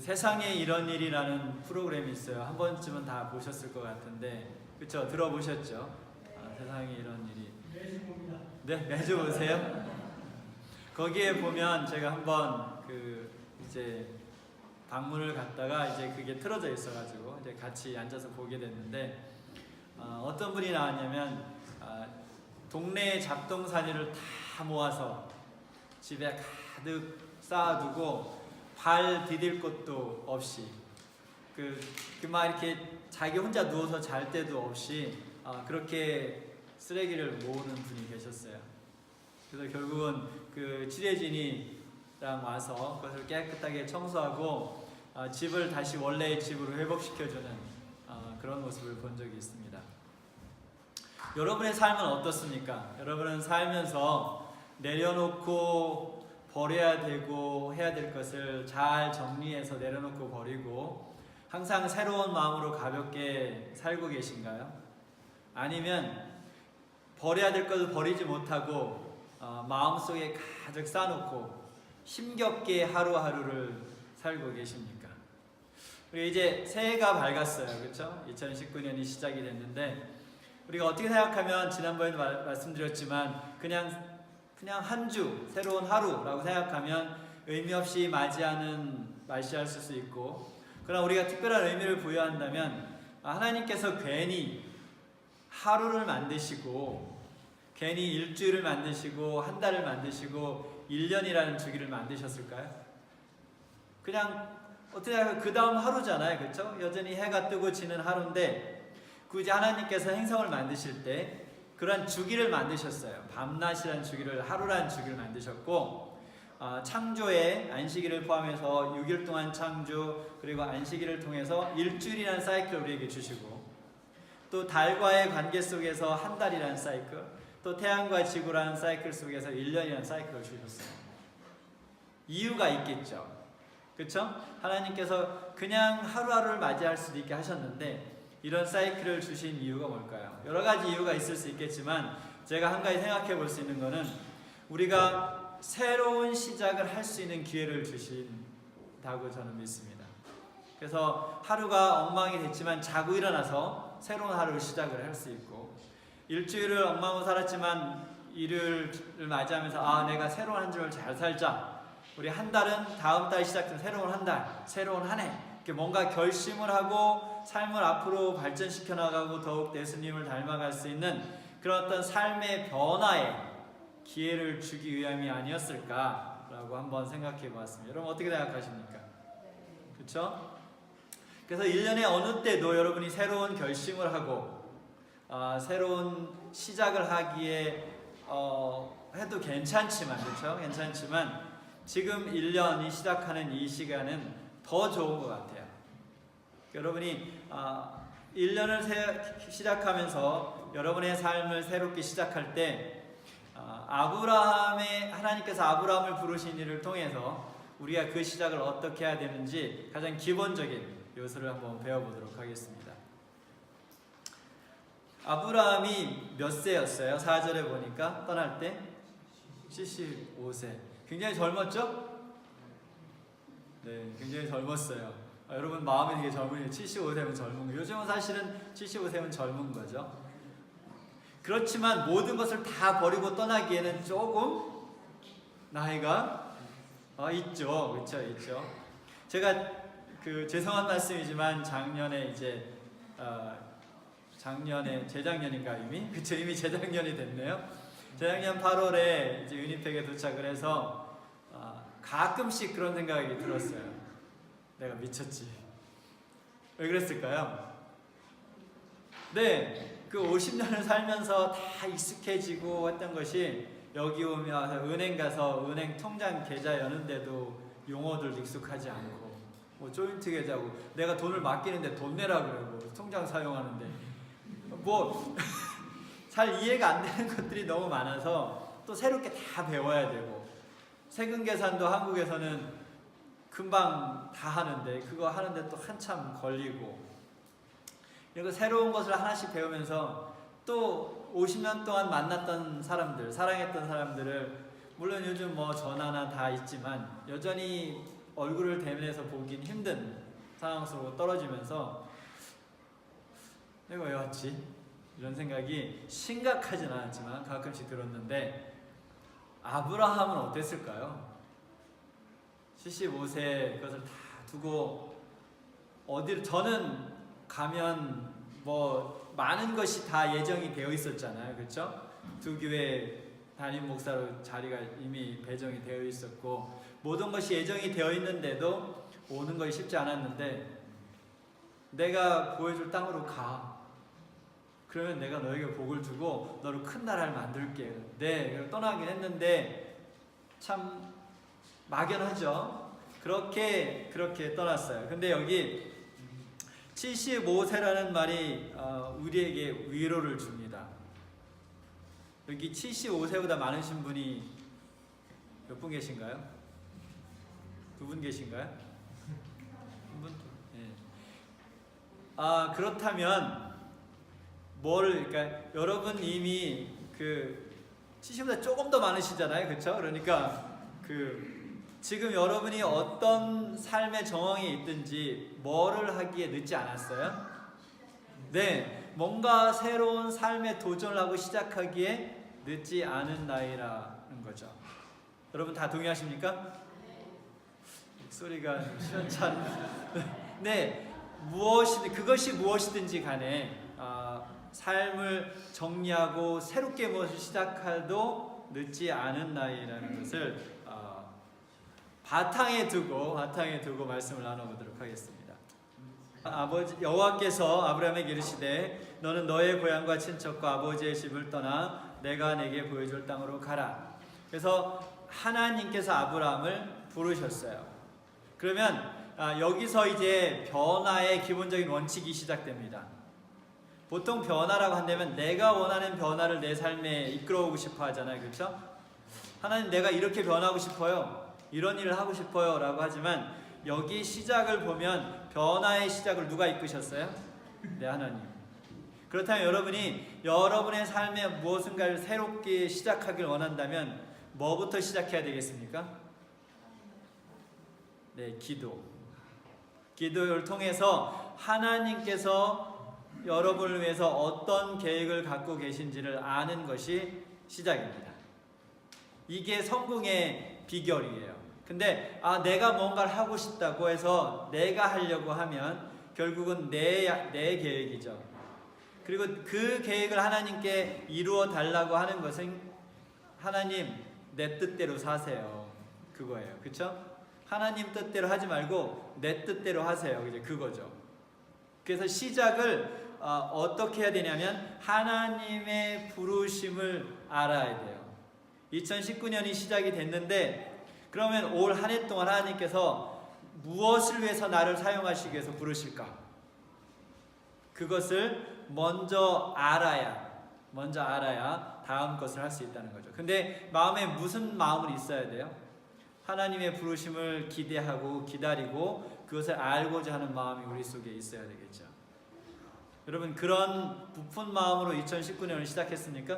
세상에 이런 일이라는 프로그램이 있어요. 한 번쯤은 다 보셨을 것 같은데, 그쵸? 들어보셨죠? 세상에 이런 일이. 매주 봅니다. 네, 매주 보세요. 거기에 보면 제가 한번 이제 방문을 갔다가 이제 그게 틀어져 있어가지고 이제 같이 앉아서 보게 됐는데, 어떤 분이 나왔냐면 동네에 잡동사니를 다 모아서 집에 가득 쌓아두고 발 디딜 곳도 없이 막 이렇게 자기 혼자 누워서 잘 때도 없이 그렇게 쓰레기를 모으는 분이 계셨어요. 그래서 결국은 그 취재진이랑 와서 그것을 깨끗하게 청소하고 집을 다시 원래의 집으로 회복시켜주는 그런 모습을 본 적이 있습니다. 여러분의 삶은 어떻습니까? 여러분은 살면서 내려놓고 버려야 되고 해야 될 것을 잘 정리해서 내려놓고 버리고 항상 새로운 마음으로 가볍게 살고 계신가요? 아니면 버려야 될 것을 버리지 못하고 마음속에 가득 쌓아놓고 힘겹게 하루하루를 살고 계십니까? 우리 이제 새해가 밝았어요. 그렇죠? 2019년이 시작이 됐는데 우리가 어떻게 생각하면 지난번에도 말씀드렸지만 그냥 한 주, 새로운 하루라고 생각하면 의미 없이 맞이할 수 있고, 그러나 우리가 특별한 의미를 부여한다면 하나님께서 괜히 하루를 만드시고 괜히 일주일을 만드시고 한 달을 만드시고 1년이라는 주기를 만드셨을까요? 그냥 어떻게 하면 그 다음 하루잖아요. 그렇죠? 여전히 해가 뜨고 지는 하루인데 굳이 하나님께서 행성을 만드실 때 그런 주기를 만드셨어요. 밤낮이라는 주기를, 하루라는 주기를 만드셨고 창조의 안식일을 포함해서 6일 동안 창조, 그리고 안식일을 통해서 일주일이라는 사이클을 우리에게 주시고, 또 달과의 관계 속에서 한 달이라는 사이클, 또 태양과 지구라는 사이클 속에서 1년이라는 사이클을 주셨어요. 이유가 있겠죠. 그렇죠? 하나님께서 그냥 하루하루를 맞이할 수도 있게 하셨는데 이런 사이클을 주신 이유가 뭘까요? 여러 가지 이유가 있을 수 있겠지만 제가 한 가지 생각해 볼 수 있는 것은 우리가 새로운 시작을 할 수 있는 기회를 주신다고 저는 믿습니다. 그래서 하루가 엉망이 됐지만 자고 일어나서 새로운 하루를 시작을 할 수 있고, 일주일을 엉망으로 살았지만 일요일을 맞이하면서 내가 새로운 한 주를 잘 살자, 우리 한 달은 다음 달 시작된 새로운 한 달, 새로운 한 해, 이렇게 뭔가 결심을 하고 삶을 앞으로 발전시켜 나가고 더욱 예수님을 닮아갈 수 있는 그런 어떤 삶의 변화에 기회를 주기 위함이 아니었을까라고 한번 생각해 보았습니다. 여러분 어떻게 생각하십니까? 그렇죠? 그래서 1년의 어느 때도 여러분이 새로운 결심을 하고 새로운 시작을 하기에 해도 괜찮지만, 그렇죠? 괜찮지만 지금 1년이 시작하는 이 시간은 더 좋은 것 같아요. 여러분이 1년을 시작하면서 여러분의 삶을 새롭게 시작할 때 하나님께서 아브라함을 부르신 일을 통해서 우리가 그 시작을 어떻게 해야 되는지 가장 기본적인 요소를 한번 배워보도록 하겠습니다. 아브라함이 몇 세였어요? 4절에 보니까 떠날 때 75세. 굉장히 젊었죠? 네, 굉장히 젊었어요. 여러분 마음이 되게 젊으니 75세면 젊은 거예요. 요즘은 사실은 75세면 젊은 거죠. 그렇지만 모든 것을 다 버리고 떠나기에는 조금 나이가 있죠. 그렇죠, 있죠. 제가 죄송한 말씀이지만 작년에 재작년인가 이미 재작년이 됐네요. 재작년 8월에 이제 위니펙에 도착을 해서 가끔씩 그런 생각이 들었어요. 내가 미쳤지. 왜 그랬을까요? 네, 그 50년을 살면서 다 익숙해지고 했던 것이 여기 오면 은행 가서 은행 통장 계좌 여는데도 용어들 익숙하지 않고, 뭐 조인트 계좌고 내가 돈을 맡기는데 돈 내라 그러고 통장 사용하는데 뭐 잘 이해가 안 되는 것들이 너무 많아서 또 새롭게 다 배워야 되고, 세금 계산도 한국에서는 금방 다 하는데 그거 하는데 또 한참 걸리고, 그리고 새로운 것을 하나씩 배우면서 또 50년 동안 만났던 사람들, 사랑했던 사람들을, 물론 요즘 뭐 전화나 다 있지만 여전히 얼굴을 대면해서 보긴 힘든 상황 속으로 떨어지면서 내가 왜 왔지? 이런 생각이 심각하진 않았지만 가끔씩 들었는데, 아브라함은 어땠을까요? 75세 그것을 다 두고 어디를, 저는 가면 뭐 많은 것이 다 예정이 되어 있었잖아요, 그렇죠? 두 교회 담임 목사로 자리가 이미 배정이 되어 있었고 모든 것이 예정이 되어 있는데도 오는 것이 쉽지 않았는데, 내가 보여줄 땅으로 가. 그러면 내가 너에게 복을 주고 너를 큰 나라를 만들게. 네, 떠나긴 했는데 참 막연하죠. 그렇게 떠났어요. 근데 여기 75세라는 말이 우리에게 위로를 줍니다. 여기 75세보다 많으신 분이 몇 분 계신가요? 두 분 계신가요? 한 분? 네. 그렇다면 그러니까 여러분 이미 70보다 조금 더 많으시잖아요, 그렇죠? 그러니까 지금 여러분이 어떤 삶의 정황에 있든지 뭐를 하기에 늦지 않았어요? 네, 뭔가 새로운 삶에 도전을 하고 시작하기에 늦지 않은 나이라는 거죠. 여러분 다 동의하십니까? 소리가 시원찮. 네, 그것이 무엇이든지 간에 삶을 정리하고 새롭게 무엇을 시작해도 늦지 않은 나이라는 것을 바탕에 두고 말씀을 나눠보도록 하겠습니다. 아버지 여호와께서 아브라함에게 이르시되 너는 너의 고향과 친척과 아버지의 집을 떠나 내가 내게 보여줄 땅으로 가라. 그래서 하나님께서 아브라함을 부르셨어요. 그러면 여기서 이제 변화의 기본적인 원칙이 시작됩니다. 보통 변화라고 한다면 내가 원하는 변화를 내 삶에 이끌어오고 싶어 하잖아요, 그렇죠? 하나님, 내가 이렇게 변하고 싶어요, 이런 일을 하고 싶어요 라고 하지만 여기 시작을 보면 변화의 시작을 누가 이끄셨어요? 네, 하나님. 그렇다면 여러분이 여러분의 삶에 무엇인가를 새롭게 시작하길 원한다면 뭐부터 시작해야 되겠습니까? 네, 기도를 통해서 하나님께서 여러분을 위해서 어떤 계획을 갖고 계신지를 아는 것이 시작입니다. 이게 성공의 비결이에요. 근데 내가 뭔가를 하고 싶다고 해서 내가 하려고 하면 결국은 내 계획이죠. 그리고 그 계획을 하나님께 이루어 달라고 하는 것은 하나님 내 뜻대로 사세요, 그거예요. 그렇죠? 하나님 뜻대로 하지 말고 내 뜻대로 하세요, 이제 그거죠. 그래서 시작을 어떻게 해야 되냐면 하나님의 부르심을 알아야 돼요. 2019년이 시작이 됐는데 그러면 올 한 해 동안 하나님께서 무엇을 위해서 나를 사용하시기 위해서 부르실까? 그것을 먼저 알아야 다음 것을 할 수 있다는 거죠. 근데 마음에 무슨 마음을 있어야 돼요? 하나님의 부르심을 기대하고 기다리고 그것을 알고자 하는 마음이 우리 속에 있어야 되겠죠. 여러분, 그런 부푼 마음으로 2019년을 시작했습니까?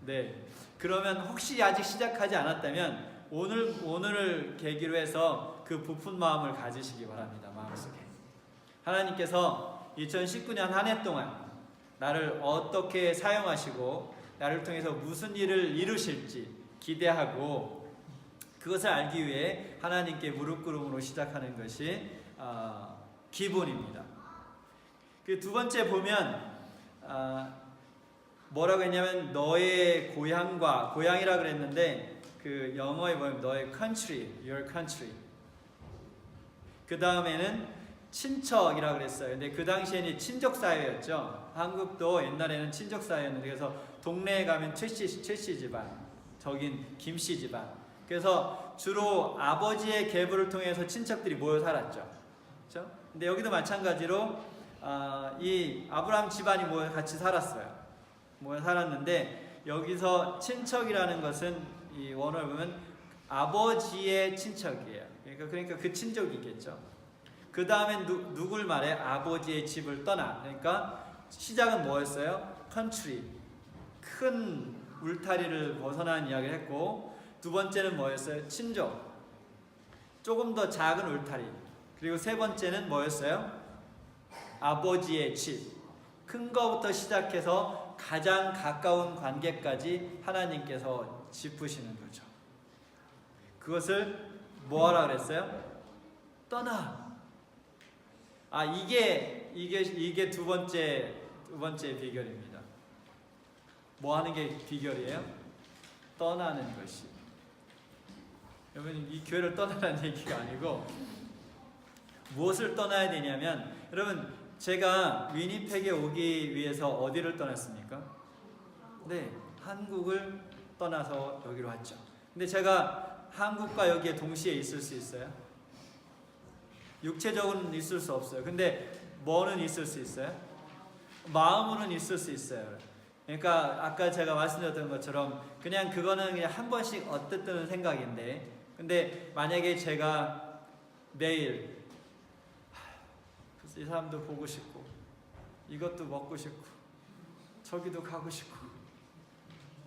네. 그러면 혹시 아직 시작하지 않았다면 오늘을 계기로 해서 그 부푼 마음을 가지시기 바랍니다. 마음속에 하나님께서 2019년 한 해 동안 나를 어떻게 사용하시고 나를 통해서 무슨 일을 이루실지 기대하고 그것을 알기 위해 하나님께 무릎 꿇음으로 시작하는 것이 기본입니다. 그 두 번째 보면 뭐라고 했냐면 너의 고향이라 그랬는데 그 영어에 보면 너의 country, your country. 그 다음에는 친척이라 그랬어요. 근데 그 당시에는 친족 사회였죠. 한국도 옛날에는 친족 사회였는데 그래서 동네에 가면 최씨 집안, 저긴 김씨 집안. 그래서 주로 아버지의 계보를 통해서 친척들이 모여 살았죠. 그렇죠? 근데 여기도 마찬가지로 이 아브라함 집안이 모여 같이 살았어요. 모여 살았는데 여기서 친척이라는 것은 이 원어를 보면 아버지의 친척이에요. 그러니까 그 친족이겠죠. 그 다음에 누굴 말해? 아버지의 집을 떠나. 그러니까 시작은 뭐였어요? country, 큰 울타리를 벗어난 이야기를 했고 두 번째는 뭐였어요? 친족. 조금 더 작은 울타리. 그리고 세 번째는 뭐였어요? 아버지의 집. 큰 거부터 시작해서 가장 가까운 관계까지 하나님께서 짚으시는 거죠. 그것을 뭐하라 그랬어요? 떠나. 이게 두 번째 비결입니다. 뭐 하는 게 비결이에요? 떠나는 것이. 여러분, 이 교회를 떠나라는 얘기가 아니고 무엇을 떠나야 되냐면, 여러분, 제가 위니펙에 오기 위해서 어디를 떠났습니까? 네, 한국을 떠나서 여기로 왔죠. 근데 제가 한국과 여기에 동시에 있을 수 있어요? 육체적으로는 있을 수 없어요. 근데 뭐는 있을 수 있어요? 마음으로는 있을 수 있어요. 그러니까 아까 제가 말씀드렸던 것처럼 그냥 그거는 그냥 한 번씩 어쨌든 생각인데, 근데 만약에 제가 매일 이 사람도 보고 싶고 이것도 먹고 싶고 저기도 가고 싶고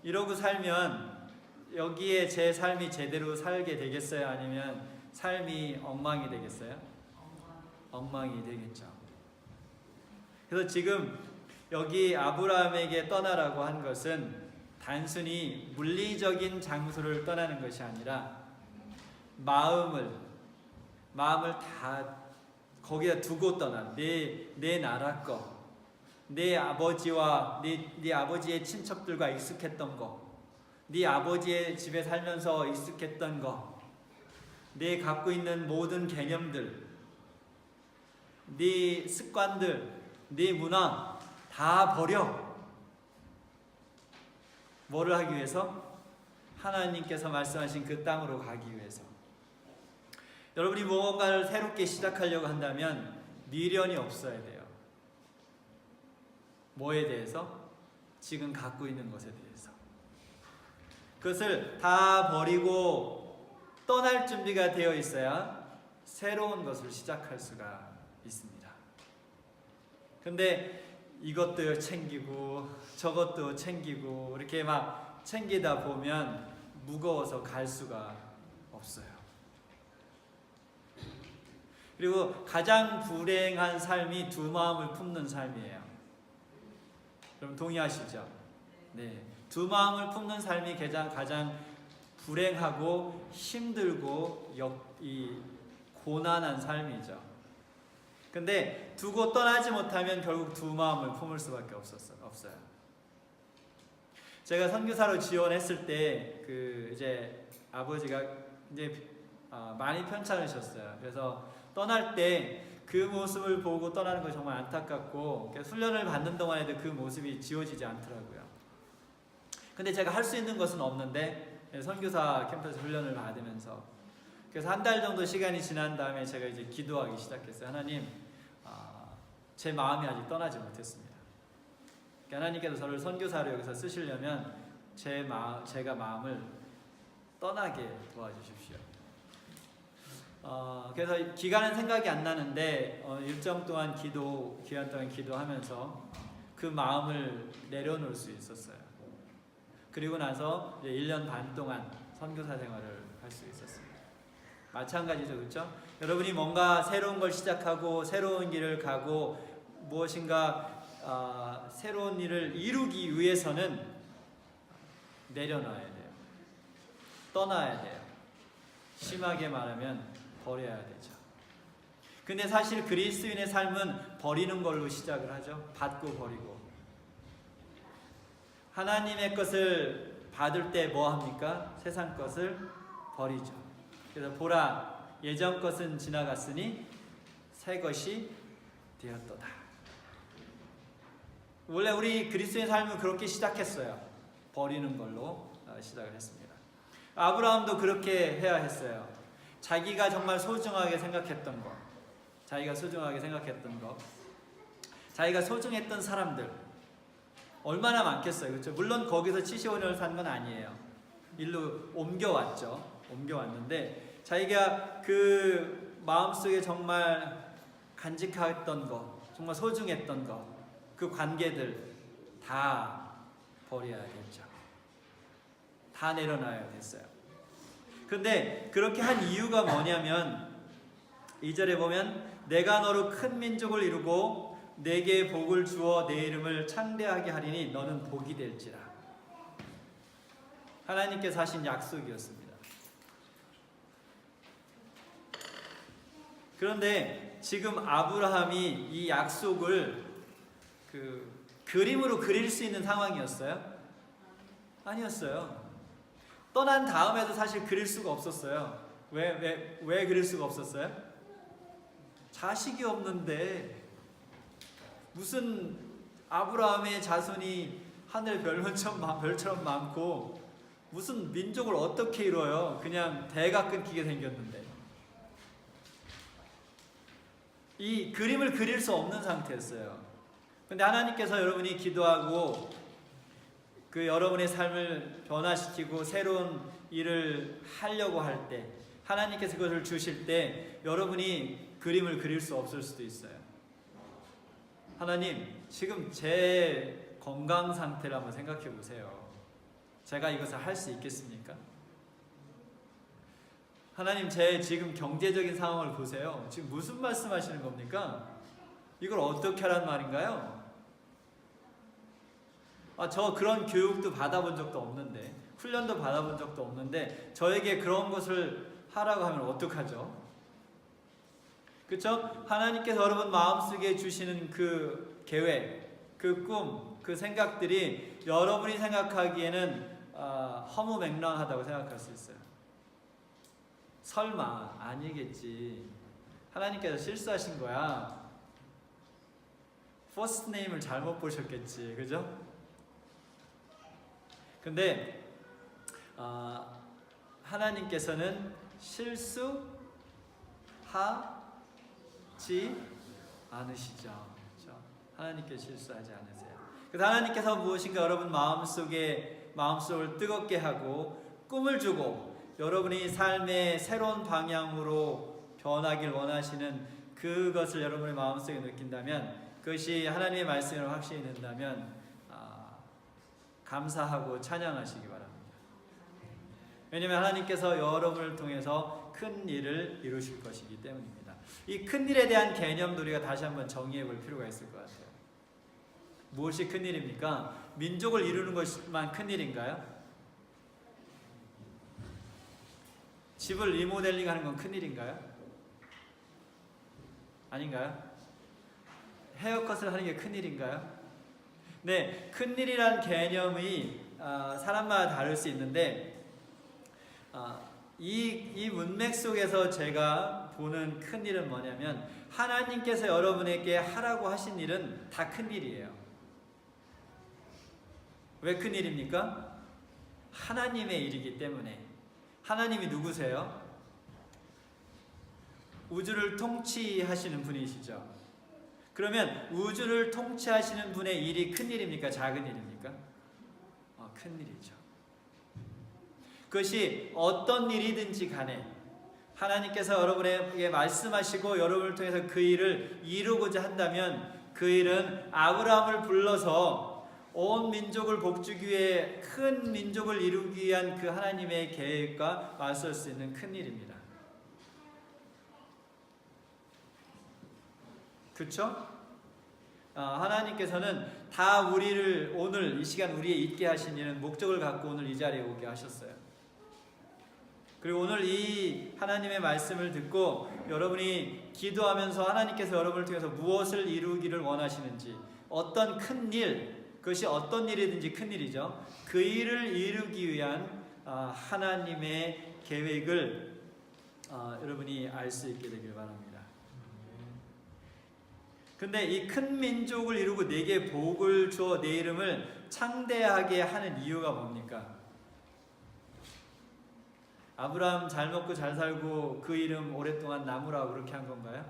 이러고 살면 여기에 제 삶이 제대로 살게 되겠어요? 아니면 삶이 엉망이 되겠어요? 엉망이 되겠죠. 그래서 지금 여기 아브라함에게 떠나라고 한 것은 단순히 물리적인 장소를 떠나는 것이 아니라 마음을 다 거기다 두고 떠나. 내 나라 거, 내 아버지와 네 아버지의 친척들과 익숙했던 거, 네 아버지의 집에 살면서 익숙했던 거, 네 갖고 있는 모든 개념들, 네 습관들, 네 문화 다 버려. 뭐를 하기 위해서? 하나님께서 말씀하신 그 땅으로 가기 위해서. 여러분이 무언가를 새롭게 시작하려고 한다면 미련이 없어야 돼요. 뭐에 대해서? 지금 갖고 있는 것에 대해서. 그것을 다 버리고 떠날 준비가 되어 있어야 새로운 것을 시작할 수가 있습니다. 근데 이것도 챙기고 저것도 챙기고 이렇게 막 챙기다 보면 무거워서 갈 수가 없어요. 그리고 가장 불행한 삶이 두 마음을 품는 삶이에요. 여러분 동의하시죠? 네, 두 마음을 품는 삶이 가장 불행하고 힘들고 이 고난한 삶이죠. 근데 두고 떠나지 못하면 결국 두 마음을 품을 수밖에 없어요. 제가 선교사로 지원했을 때 이제 아버지가 이제 많이 편찮으셨어요. 그래서 떠날 때 그 모습을 보고 떠나는 거 정말 안타깝고, 훈련을 받는 동안에도 그 모습이 지워지지 않더라고요. 근데 제가 할 수 있는 것은 없는데 선교사 캠프에서 훈련을 받으면서, 그래서 한 달 정도 시간이 지난 다음에 제가 이제 기도하기 시작했어요. 하나님, 제 마음이 아직 떠나지 못했습니다. 하나님께서 저를 선교사로 여기서 쓰시려면 제가 마음을 떠나게 도와주십시오. 그래서 기간은 생각이 안 나는데 일정 동안 기간 동안 기도하면서 그 마음을 내려놓을 수 있었어요. 그리고 나서 이제 1년 반 동안 선교사 생활을 할 수 있었습니다. 마찬가지죠, 그렇죠? 여러분이 뭔가 새로운 걸 시작하고 새로운 길을 가고 무엇인가 새로운 일을 이루기 위해서는 내려놔야 돼요. 떠나야 돼요. 심하게 말하면 버려야 되죠. 근데 사실 그리스도인의 삶은 버리는 걸로 시작을 하죠. 받고 버리고. 하나님의 것을 받을 때 뭐 합니까? 세상 것을 버리죠. 그래서 보라, 예전 것은 지나갔으니 새 것이 되었도다. 원래 우리 그리스도의 삶은 그렇게 시작했어요. 버리는 걸로 시작을 했습니다. 아브라함도 그렇게 해야 했어요. 자기가 정말 소중하게 생각했던 것, 자기가 소중했던 사람들 얼마나 많겠어요, 그렇죠? 물론 거기서 75년을 산 건 아니에요. 일로 옮겨왔는데 자기가 그 마음속에 정말 간직했던 것, 정말 소중했던 것, 그 관계들 다 버려야겠죠. 다 내려놔야 됐어요. 근데 그렇게 한 이유가 뭐냐면 2절에 보면 내가 너로 큰 민족을 이루고 내게 복을 주어 내 이름을 창대하게 하리니 너는 복이 될지라. 하나님께서 하신 약속이었습니다. 그런데 지금 아브라함이 이 약속을 그림으로 그릴 수 있는 상황이었어요? 아니었어요. 떠난 다음에도 사실 그릴 수가 없었어요. 왜 그릴 수가 없었어요? 자식이 없는데 무슨 아브라함의 자손이 하늘 별처럼 많고 무슨 민족을 어떻게 이뤄요? 그냥 대가 끊기게 생겼는데. 이 그림을 그릴 수 없는 상태였어요. 근데 하나님께서 여러분이 기도하고 여러분의 삶을 변화시키고 새로운 일을 하려고 할 때, 하나님께서 그것을 주실 때 여러분이 그림을 그릴 수 없을 수도 있어요. 하나님, 지금 제 건강 상태를 한번 생각해 보세요. 제가 이것을 할 수 있겠습니까? 하나님, 제 지금 경제적인 상황을 보세요. 지금 무슨 말씀하시는 겁니까? 이걸 어떻게 하란 말인가요? 저 그런 교육도 받아본 적도 없는데, 훈련도 받아본 적도 없는데 저에게 그런 것을 하라고 하면 어떡하죠? 그렇죠? 하나님께서 여러분 마음속에 주시는 그 계획, 그 꿈, 그 생각들이 여러분이 생각하기에는 허무맹랑하다고 생각할 수 있어요. 설마 아니겠지. 하나님께서 실수하신 거야. 퍼스트 네임을 잘못 보셨겠지. 그죠? 근데 하나님께서는 실수하지 않으시죠. 그렇죠? 하나님께서 실수하지 않으세요. 그래서 하나님께서 무엇인가 여러분 마음속을 뜨겁게 하고 꿈을 주고 여러분이 삶의 새로운 방향으로 변하길 원하시는 그것을 여러분의 마음속에 느낀다면, 그것이 하나님의 말씀으로 확신이 된다면 감사하고 찬양하시기 바랍니다. 왜냐하면 하나님께서 여러분을 통해서 큰 일을 이루실 것이기 때문입니다. 이 큰 일에 대한 개념도 우리가 다시 한번 정의해 볼 필요가 있을 것 같아요. 무엇이 큰 일입니까? 민족을 이루는 것만 큰 일인가요? 집을 리모델링 하는 건 큰 일인가요? 아닌가요? 헤어컷을 하는 게 큰 일인가요? 네, 큰일이란 개념이 사람마다 다를 수 있는데 이 문맥 속에서 제가 보는 큰일은 뭐냐면 하나님께서 여러분에게 하라고 하신 일은 다 큰일이에요. 왜 큰일입니까? 하나님의 일이기 때문에. 하나님이 누구세요? 우주를 통치하시는 분이시죠. 그러면 우주를 통치하시는 분의 일이 큰 일입니까? 작은 일입니까? 큰 일이죠. 그것이 어떤 일이든지 간에 하나님께서 여러분에게 말씀하시고 여러분을 통해서 그 일을 이루고자 한다면 그 일은 아브라함을 불러서 온 민족을 복주기 위해 큰 민족을 이루기 위한 그 하나님의 계획과 맞설 수 있는 큰 일입니다. 그렇죠? 하나님께서는 다 우리를 오늘 이 시간 우리에 있게 하신 일은 목적을 갖고 오늘 이 자리에 오게 하셨어요. 그리고 오늘 이 하나님의 말씀을 듣고 여러분이 기도하면서 하나님께서 여러분을 통해서 무엇을 이루기를 원하시는지, 어떤 큰 일, 그것이 어떤 일이든지 큰 일이죠. 그 일을 이루기 위한 하나님의 계획을 여러분이 알 수 있게 되길 바랍니다. 근데 이 큰 민족을 이루고 내게 복을 주어 내 이름을 창대하게 하는 이유가 뭡니까? 아브라함 잘 먹고 잘 살고 그 이름 오랫동안 남으라고 그렇게 한 건가요?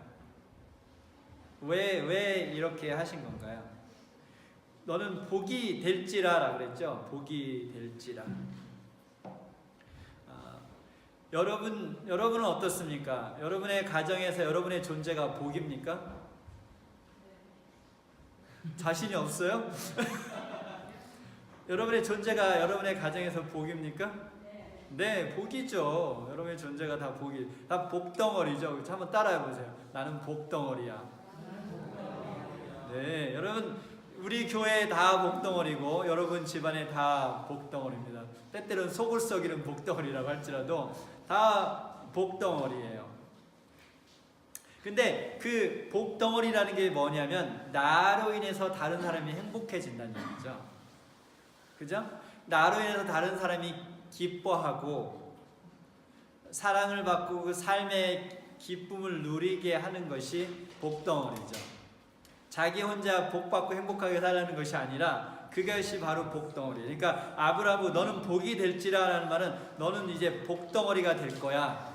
왜 이렇게 하신 건가요? 너는 복이 될지라라 그랬죠? 복이 될지라. 여러분은 어떻습니까? 여러분의 가정에서 여러분의 존재가 복입니까? 자신이 없어요? 여러분의 존재가 여러분의 가정에서 복입니까? 네, 복이죠. 여러분의 존재가 다 복이, 다 복덩어리죠. 그렇죠? 한번 따라해 보세요. 나는 복덩어리야. 네, 여러분 우리 교회 다 복덩어리고 여러분 집안에 다 복덩어리입니다. 때때로는 속을 썩이는 복덩어리라고 할지라도 다 복덩어리예요. 근데 그 복덩어리라는 게 뭐냐면 나로 인해서 다른 사람이 행복해진다는 얘기죠. 그죠? 나로 인해서 다른 사람이 기뻐하고 사랑을 받고 그 삶의 기쁨을 누리게 하는 것이 복덩어리죠. 자기 혼자 복받고 행복하게 살라는 것이 아니라 그것이 바로 복덩어리. 그러니까 아브라함은 너는 복이 될지라라는 말은 너는 이제 복덩어리가 될 거야.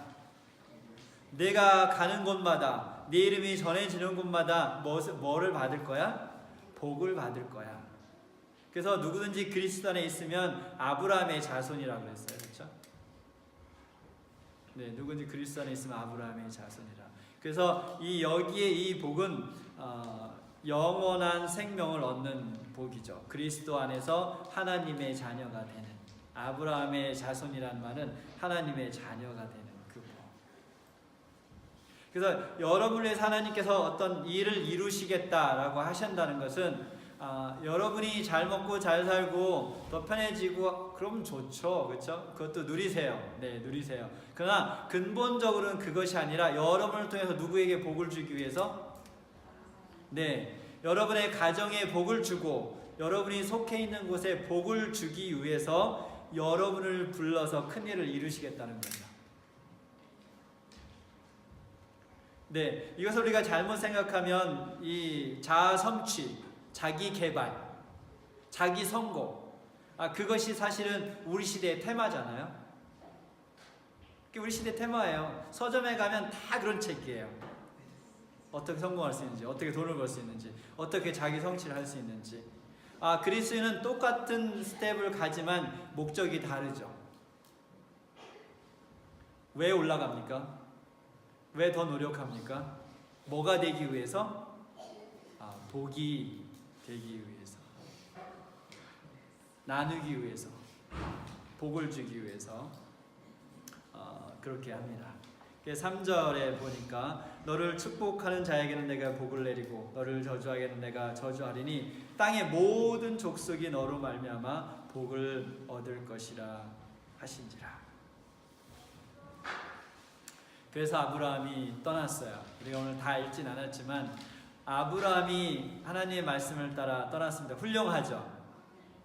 내가 가는 곳마다 네 이름이 전해지는 곳마다 뭐를 받을 거야? 복을 받을 거야. 그래서 누구든지 그리스도 안에 있으면 아브라함의 자손이라고 그랬어요. 그렇죠? 네, 누구든지 그리스도 안에 있으면 아브라함의 자손이라. 그래서 여기에 이 복은 영원한 생명을 얻는 복이죠. 그리스도 안에서 하나님의 자녀가 되는, 아브라함의 자손이라는 말은 하나님의 자녀가 되는 그 복. 그래서 여러분을 위해서 하나님께서 어떤 일을 이루시겠다라고 하신다는 것은 여러분이 잘 먹고 잘 살고 더 편해지고 그러면 좋죠. 그렇죠? 그것도 누리세요. 네, 누리세요. 그러나 근본적으로는 그것이 아니라 여러분을 통해서 누구에게 복을 주기 위해서, 네, 여러분의 가정에 복을 주고 여러분이 속해 있는 곳에 복을 주기 위해서 여러분을 불러서 큰 일을 이루시겠다는 거죠. 네, 이것을 우리가 잘못 생각하면 이 자아 성취, 자기 개발, 자기 성공, 그것이 사실은 우리 시대의 테마잖아요. 우리 시대 테마예요. 서점에 가면 다 그런 책이에요. 어떻게 성공할 수 있는지, 어떻게 돈을 벌 수 있는지, 어떻게 자기 성취를 할 수 있는지. 그리스도인은 똑같은 스텝을 가지만 목적이 다르죠. 왜 올라갑니까? 왜 더 노력합니까? 뭐가 되기 위해서? 복이 되기 위해서, 나누기 위해서, 복을 주기 위해서 그렇게 합니다. 3절에 보니까 너를 축복하는 자에게는 내가 복을 내리고 너를 저주하게는 내가 저주하리니 땅의 모든 족속이 너로 말미암아 복을 얻을 것이라 하신지라. 그래서 아브라함이 떠났어요. 우리가 오늘 다 읽진 않았지만 아브라함이 하나님의 말씀을 따라 떠났습니다. 훌륭하죠?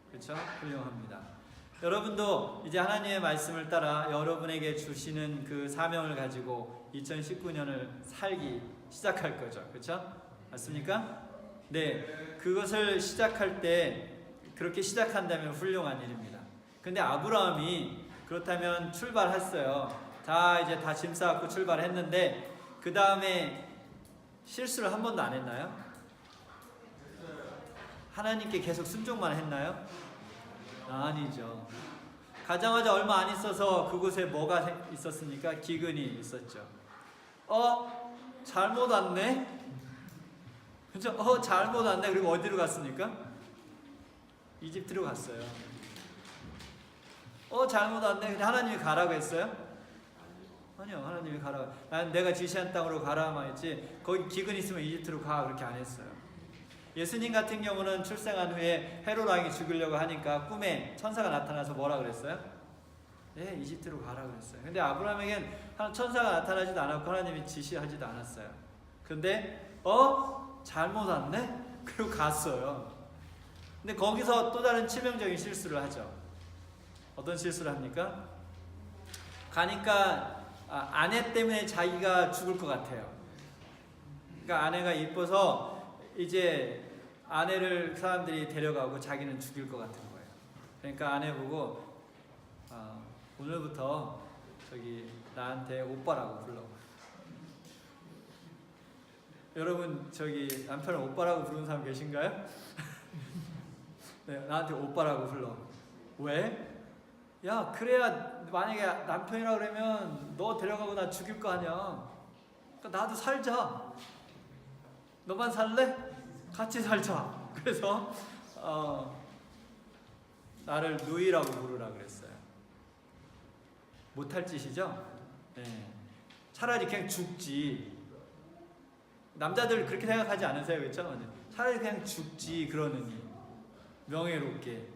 그렇죠? 훌륭합니다. 여러분도 이제 하나님의 말씀을 따라 여러분에게 주시는 그 사명을 가지고 2019년을 살기 시작할 거죠. 그렇죠? 맞습니까? 네, 그것을 시작할 때 그렇게 시작한다면 훌륭한 일입니다. 근데 아브라함이 그렇다면 출발했어요. 자, 이제 다 짐 싸갖고 출발했는데 그 다음에 실수를 한 번도 안 했나요? 하나님께 계속 순종만 했나요? 아니죠. 가자마자 얼마 안 있어서 그곳에 뭐가 있었습니까? 기근이 있었죠. 잘못 왔네? 그죠? 잘못 왔네. 그리고 어디로 갔습니까? 이집트로 갔어요. 잘못 왔네. 근데 하나님이 가라고 했어요? 아니요, 하나님이 가라. 난 내가 지시한 땅으로 가라만 했지. 거기 기근 있으면 이집트로 가 그렇게 안 했어요. 예수님 같은 경우는 출생한 후에 헤롯 왕이 죽이려고 하니까 꿈에 천사가 나타나서 뭐라 그랬어요? 네, 이집트로 가라 그랬어요. 근데 아브라함에겐 천사가 나타나지도 않았고 하나님이 지시하지도 않았어요. 근데 잘못 왔네? 그리고 갔어요. 근데 거기서 또 다른 치명적인 실수를 하죠. 어떤 실수를 합니까? 가니까 아내 때문에 자기가 죽을 것 같아요. 그러니까 아내가 이뻐서 이제 아내를 사람들이 데려가고 자기는 죽일 것 같은 거예요. 그러니까 아내 보고 오늘부터 저기 나한테 오빠라고 불러. 여러분 저기 남편을 오빠라고 부르는 사람 계신가요? 네, 나한테 오빠라고 불러. 왜? 야, 그래야 만약에 남편이라 그러면 너 데려가고 나 죽일 거 아니야. 그러니까 나도 살자. 너만 살래? 같이 살자. 그래서 나를 누이라고 부르라 그랬어요. 못할 짓이죠. 네. 차라리 그냥 죽지. 남자들 그렇게 생각하지 않으세요, 그렇죠? 차라리 그냥 죽지 그러느니 명예롭게.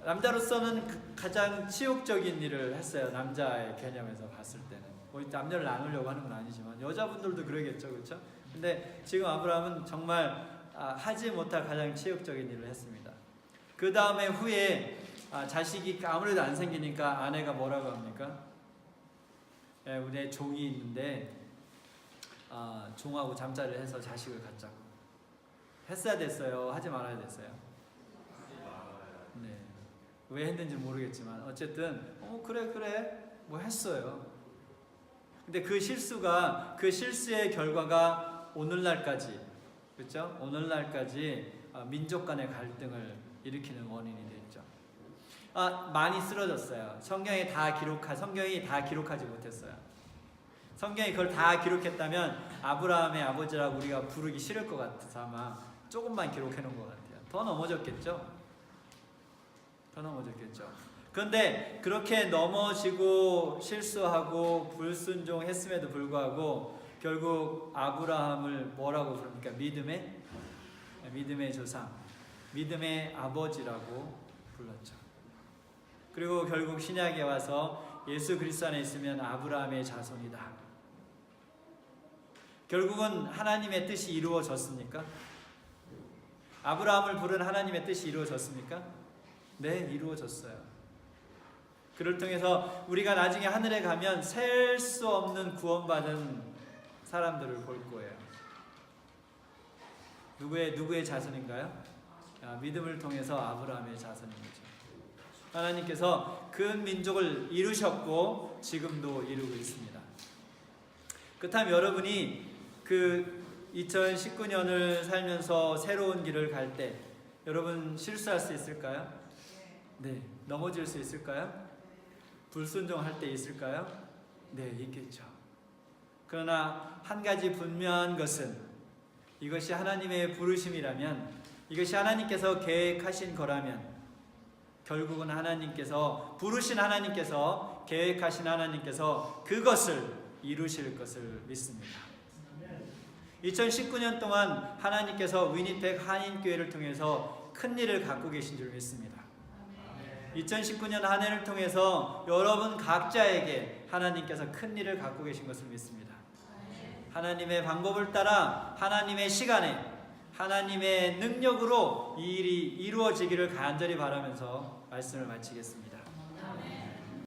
남자로서는 가장 치욕적인 일을 했어요. 남자의 개념에서 봤을 때는. 뭐 남녀를 나누려고 하는 건 아니지만 여자분들도 그러겠죠, 그렇죠? 근데 지금 아브라함은 정말 하지 못할 가장 치욕적인 일을 했습니다. 그 다음에 후에 자식이 아무래도 안 생기니까 아내가 뭐라고 합니까? 우리 종이 있는데 종하고 잠자리를 해서 자식을 갖자고 했어야 됐어요? 하지 말아야 됐어요? 네. 왜 했는지 모르겠지만 어쨌든 그래 뭐 했어요. 근데 그 실수의 결과가 오늘날까지, 그렇죠? 오늘날까지 민족 간의 갈등을 일으키는 원인이 됐죠. 많이 쓰러졌어요. 성경이 다 기록하지 못했어요. 성경이 그걸 다 기록했다면 아브라함의 아버지라고 우리가 부르기 싫을 것 같아서 아마 조금만 기록해 놓은 것 같아요. 더 넘어졌겠죠? 그런데 그렇게 넘어지고 실수하고 불순종했음에도 불구하고 결국 아브라함을 뭐라고 부릅니까? 믿음의 조상, 믿음의 아버지라고 불렀죠. 그리고 결국 신약에 와서 예수 그리스도 안에 있으면 아브라함의 자손이다. 결국은 하나님의 뜻이 이루어졌습니까? 아브라함을 부른 하나님의 뜻이 이루어졌습니까? 네, 이루어졌어요. 그를 통해서 우리가 나중에 하늘에 가면 셀 수 없는 구원받은 사람들을 볼 거예요. 누구의 자손인가요? 믿음을 통해서 아브라함의 자손인 거죠. 하나님께서 그 민족을 이루셨고 지금도 이루고 있습니다. 그렇다면 여러분이 그 2019년을 살면서 새로운 길을 갈 때 여러분 실수할 수 있을까요? 네. 넘어질 수 있을까요? 불순종할 때 있을까요? 네, 있겠죠. 그러나 한 가지 분명한 것은 이것이 하나님의 부르심이라면, 이것이 하나님께서 계획하신 거라면 결국은 부르신 하나님께서, 계획하신 하나님께서 그것을 이루실 것을 믿습니다. 2019년 동안 하나님께서 위니펙 한인교회를 통해서 큰 일을 갖고 계신 줄 믿습니다. 2019년 한 해를 통해서 여러분 각자에게 하나님께서 큰 일을 갖고 계신 것을 믿습니다. 하나님의 방법을 따라 하나님의 시간에 하나님의 능력으로 이 일이 이루어지기를 간절히 바라면서 말씀을 마치겠습니다.